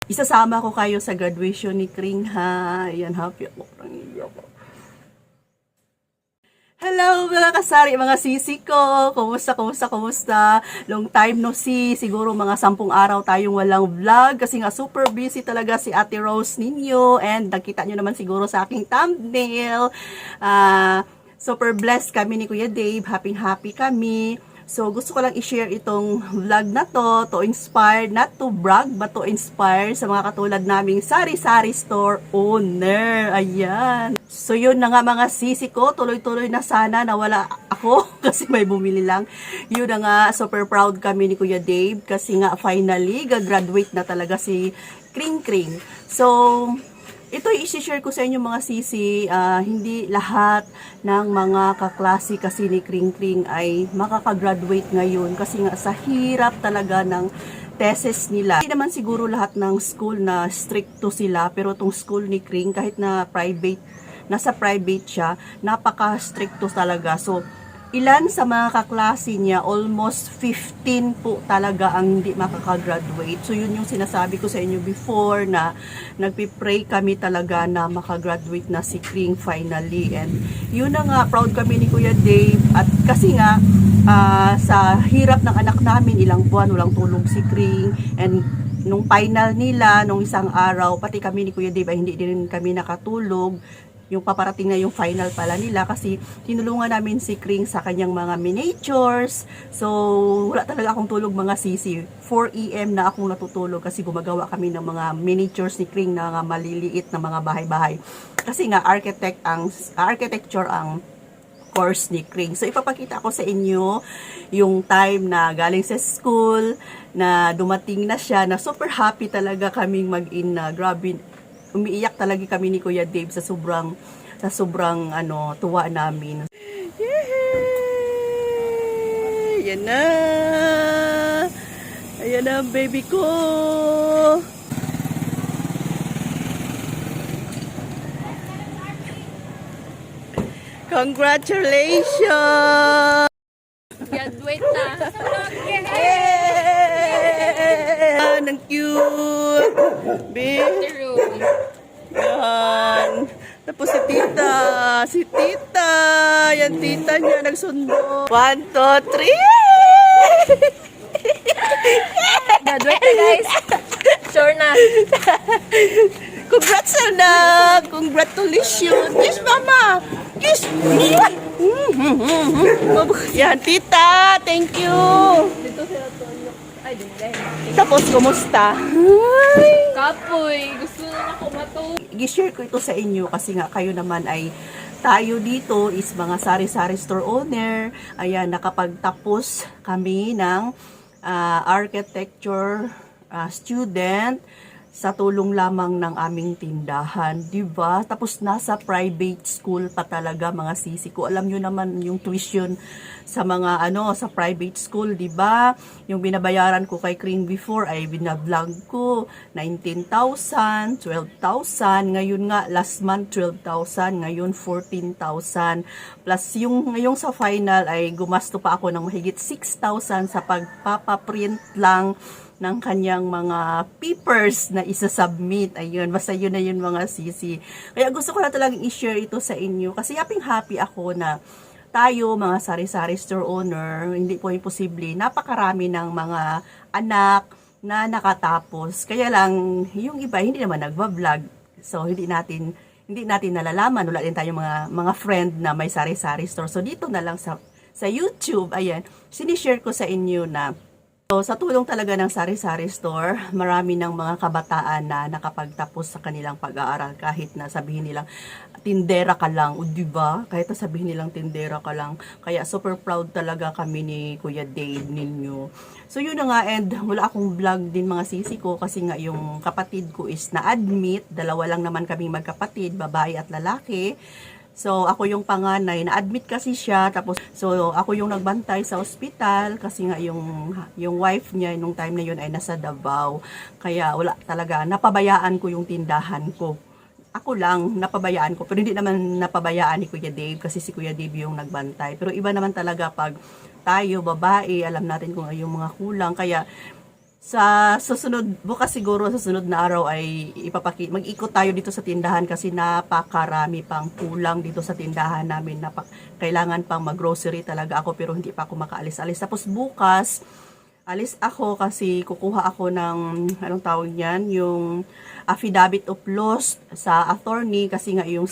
isasama ko kayo sa graduation ni Kring ha. Ayan, happy ako. Hello mga kasari, mga sisi ko. Kumusta? Long time no see. Siguro mga 10 araw tayong walang vlog kasi nga super busy talaga si Ate Rose ninyo. And nakita nyo naman siguro sa aking thumbnail. Super blessed kami ni Kuya Dave. Happy kami. So, gusto ko lang i-share itong vlog na to inspire, not to brag, but to inspire sa mga katulad naming sari-sari store owner. Ayan. So, yun na nga mga sisi ko. Tuloy-tuloy na sana na wala ako kasi may bumili lang. Yun na nga, super proud kami ni Kuya Dave kasi nga finally, gagraduate na talaga si Kring. So, ito i-share ko sa inyo mga sisi, hindi lahat ng mga kaklase kasi ni Kring ay makakagraduate ngayon kasi nga sa hirap talaga ng thesis nila. Hindi naman siguro lahat ng school na stricto sila, pero tong school ni Kring kahit na nasa private siya, napaka-stricto talaga. So, ilan sa mga kaklase niya, almost 15 po talaga ang hindi makakagraduate. So, yun yung sinasabi ko sa inyo before na nagpipray kami talaga na makagraduate na si Kring finally. And yun na nga, proud kami ni Kuya Dave. At kasi nga, sa hirap ng anak namin, ilang buwan, walang tulog si Kring. And nung final nila, nung isang araw, pati kami ni Kuya Dave ay hindi din kami nakatulog. Yung paparating na yung final pala nila kasi tinulungan namin si Kring sa kanyang mga miniatures. So, wala talaga akong tulog mga sisi. 4 AM na akong natutulog kasi gumagawa kami ng mga miniatures ni Kring na mga maliliit na mga bahay-bahay. Kasi nga architecture ang course ni Kring. So, ipapakita ko sa inyo yung time na galing sa school, na dumating na siya, na super happy talaga kaming mag-ina. Grabe, umiiyak talaga kami ni Kuya Dave sa sobrang tuwa namin. Yay! Yan na. Ayan na baby ko. Congratulations! Graduate na. Yay! Ang cute. Babe. Yan. Tapos si tita. Yan tita niya nagsundo. 1, 2, 3. Graduate na guys. Sure na. Congrats anak. Congratulations. Kiss mama. Kiss. Yan tita. Thank you. Dito sila Tonyo. Ay, dito. Tapos kumusta? Kapoy. Gusto na ako matulog. I-share ko ito sa inyo kasi nga kayo naman ay tayo dito is mga sari-sari store owner. Ayan, nakapagtapos kami ng architecture student sa tulong lamang ng aming tindahan, 'di ba? Tapos nasa private school pa talaga mga sisi ko. Alam niyo naman yung tuition sa mga sa private school, 'di ba? Yung binabayaran ko kay Kring before ay bina-vlog ko 19,000, 12,000. Ngayon nga last month 12,000, ngayon 14,000. Plus yung ngayong sa final ay gumasto pa ako ng mahigit 6,000 sa pagpapaprint lang ng kanyang mga papers na isa-submit. Ayun, basta yun na yun mga sisi. Kaya gusto ko na talagang i-share ito sa inyo kasi happy ako na tayo, mga sari-sari store owner, hindi po imposible. Napakarami ng mga anak na nakatapos. Kaya lang, yung iba hindi naman nagva-vlog. So, hindi natin nalalaman. Wala din tayong mga friend na may sari-sari store. So, dito na lang sa YouTube, ayan, sinishare ko sa inyo na so, sa tulong talaga ng sari-sari store, marami ng mga kabataan na nakapagtapos sa kanilang pag-aaral kahit na sabihin nilang tindera ka lang, o diba? Kahit na sabihin nilang tindera ka lang. Kaya super proud talaga kami ni Kuya Dave ninyo. So yun na nga, and wala akong vlog din mga sisi ko kasi nga yung kapatid ko is na-admit, dalawa lang naman kaming magkapatid, babae at lalaki. So, ako yung panganay, na-admit kasi siya, tapos, so, ako yung nagbantay sa ospital, kasi nga yung wife niya, nung time na yun ay nasa Davao. Kaya, wala talaga, napabayaan ko yung tindahan ko. Ako lang, napabayaan ko, pero hindi naman napabayaan ni Kuya Dave, kasi si Kuya Dave yung nagbantay. Pero iba naman talaga pag tayo, babae, alam natin kung yung mga kulang, kaya, Sa susunod, bukas siguro sa susunod na araw ay mag-ikot tayo dito sa tindahan kasi napakarami pang kulang dito sa tindahan namin. Kailangan pang mag-grocery talaga ako pero hindi pa ako makaalis-alis. Tapos bukas, alis ako kasi kukuha ako ng, anong tawag niyan, yung affidavit of loss sa attorney kasi nga yung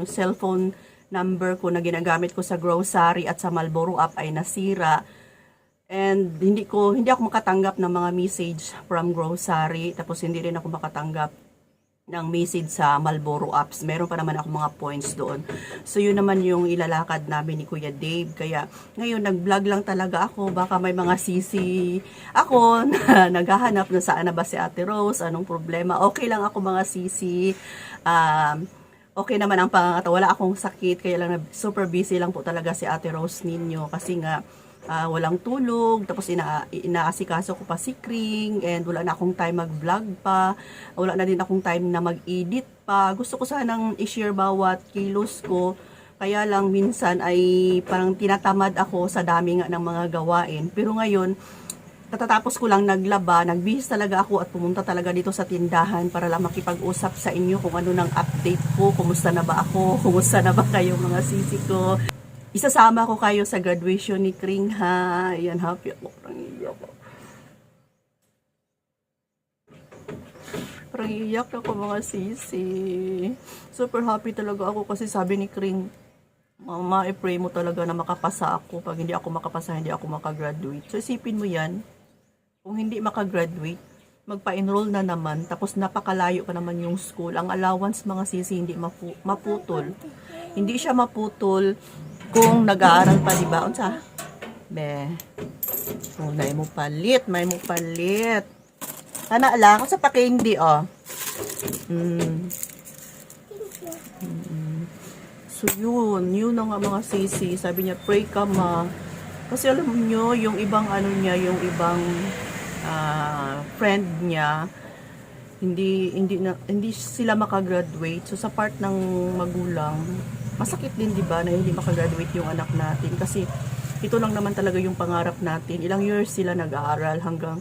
cellphone number ko na ginagamit ko sa grocery at sa Marlboro app ay nasira. And hindi ako makatanggap ng mga message from grocery, tapos hindi rin ako makatanggap ng message sa Marlboro apps. Meron pa naman ako mga points doon. So yun naman yung ilalakad namin ni Kuya Dave. Kaya ngayon nag-vlog lang talaga ako. Baka may mga sisi ako na naghahanap na saan na ba si Ate Rose, anong problema. Okay lang ako mga sisi. Okay naman ang pangangatawa. Wala akong sakit. Kaya lang super busy lang po talaga si Ate Rose ninyo. Kasi nga walang tulog, tapos inaasikaso ko pa si Kring, and wala na akong time mag-vlog pa, wala na din akong time na mag-edit pa. Gusto ko sanang i-share bawat kilos ko, kaya lang minsan ay parang tinatamad ako sa dami nga ng mga gawain. Pero ngayon, katatapos ko lang naglaba, nagbihis talaga ako at pumunta talaga dito sa tindahan para lang makipag-usap sa inyo kung ano ng update ko, kumusta na ba ako, kumusta na ba kayo mga sisi ko. Isasama ko kayo sa graduation ni Kring ha. Ayan, happy ako. Parang iyak ako mga sisi. Super happy talaga ako kasi sabi ni Kring, Mama, i-pray mo talaga na makapasa ako. Pag hindi ako makapasa, hindi ako makagraduate. So isipin mo yan, kung hindi makagraduate, magpa-enroll na naman, tapos napakalayo pa naman yung school. Ang allowance mga sisi hindi maputol. Hindi siya maputol kung nag-aaral pa, di ba? Unsa? Be. Oh, may mo palit. Sana lang. Sa pakindi, oh. So, yun na nga mga sisi. Sabi niya, pray ka ma. Kasi alam niyo, yung ibang yung ibang friend niya, hindi sila makagraduate. So, sa part ng magulang, masakit din, di ba, na hindi makagraduate yung anak natin kasi ito lang naman talaga yung pangarap natin. Ilang years sila nag-aaral hanggang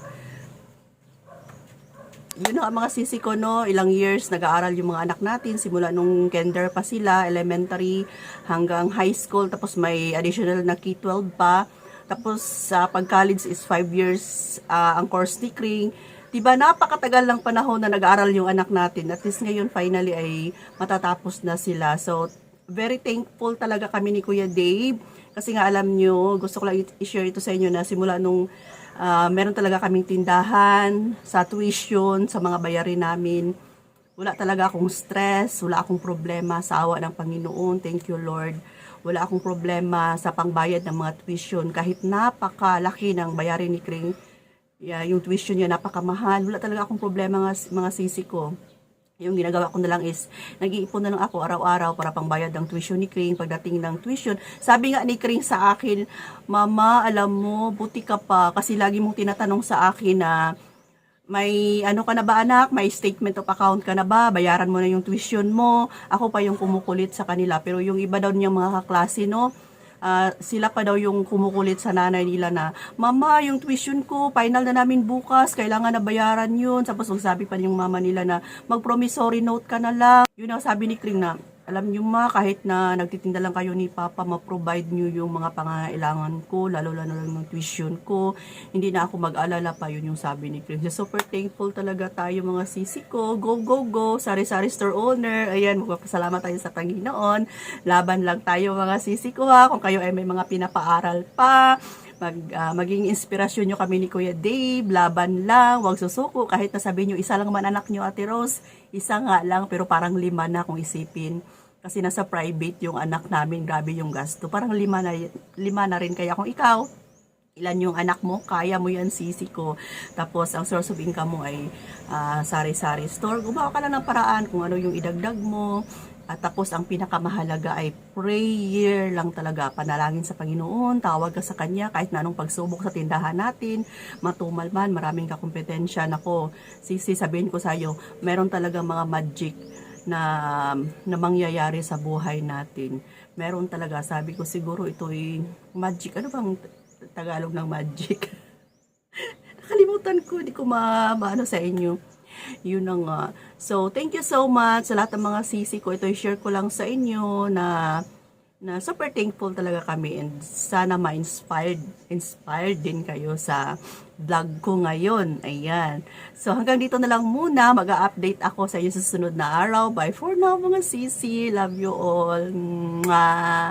yun na mga sisi ko, no, ilang years nag-aaral yung mga anak natin simula nung kinder pa sila, elementary hanggang high school, tapos may additional na K-12 pa, tapos sa pag-college is 5 years ang course ni Kring. Diba, napakatagal lang panahon na nag-aaral yung anak natin. At least ngayon finally ay matatapos na sila. So very thankful talaga kami ni Kuya Dave kasi nga alam nyo, gusto ko lang i-share ito sa inyo na simula nung meron talaga kaming tindahan sa tuition, sa mga bayarin namin, wala talaga akong stress, wala akong problema sa awa ng Panginoon. Thank you Lord. Wala akong problema sa pangbayad ng mga tuition kahit napakalaki ng bayarin ni Kring. Yung tuition niya napakamahal, wala talaga akong problema mga sisi ko. Yung ginagawa ko na lang is, nag-iipon na lang ako araw-araw para pangbayad ng tuition ni Kring. Pagdating ng tuition, sabi nga ni Kring sa akin, Mama, alam mo, buti ka pa. Kasi lagi mong tinatanong sa akin na, may ano ka na ba anak? May statement of account ka na ba? Bayaran mo na yung tuition mo. Ako pa yung kumukulit sa kanila. Pero yung iba daw niyang mga kaklase, no? Sila pa daw yung kumukulit sa nanay nila na, Mama, yung tuition ko, final na namin bukas, kailangan na bayaran yun. Tapos magsabi pa yung mama nila na, mag-promissory note ka na lang. Yun ang sabi ni Kring na, alam nyo ma, kahit na nagtitinda lang kayo ni Papa, ma-provide nyo yung mga pangangailangan ko, lalo lang ng tuition ko. Hindi na ako mag-alala pa, yun yung sabi ni Kring. So, super thankful talaga tayo mga sisi ko. Go, go, go! Sari-sari store owner. Ayan, magpapasalamat tayo sa Panginoon. Laban lang tayo mga sisi ko ha. Kung kayo ay may mga pinapaaral pa, maging inspirasyon nyo kami ni Kuya Dave, laban lang, wag susuko, kahit nasabihin nyo, isa lang man anak nyo Ate Rose, isa nga lang, pero parang 5 na kung isipin, kasi nasa private yung anak namin, grabe yung gasto, parang 5 na rin, kaya kung ikaw, ilan yung anak mo, kaya mo yan sisi ko, tapos ang source of income mo ay sari-sari store, gumawa ka lang ng paraan kung ano yung idagdag mo. At tapos ang pinakamahalaga ay prayer lang talaga, panalangin sa Panginoon, tawag ka sa Kanya kahit na anong pagsubok sa tindahan natin, matumal man, maraming kakompetensya. Nako, sisi, sabihin ko sa iyo, meron talaga mga magic na mangyayari sa buhay natin. Meron talaga, sabi ko siguro ito ay magic. Ano bang Tagalog ng magic? nakalimutan ko, hindi ko maano sa inyo. Yun na nga. So, thank you so much sa lahat ng mga sisi ko. Ito i-share ko lang sa inyo na super thankful talaga kami and sana inspired din kayo sa vlog ko ngayon. Ayan. So, hanggang dito na lang muna. Mag-update ako sa inyo sa susunod na araw. Bye for now, mga sisi. Love you all. Mwah!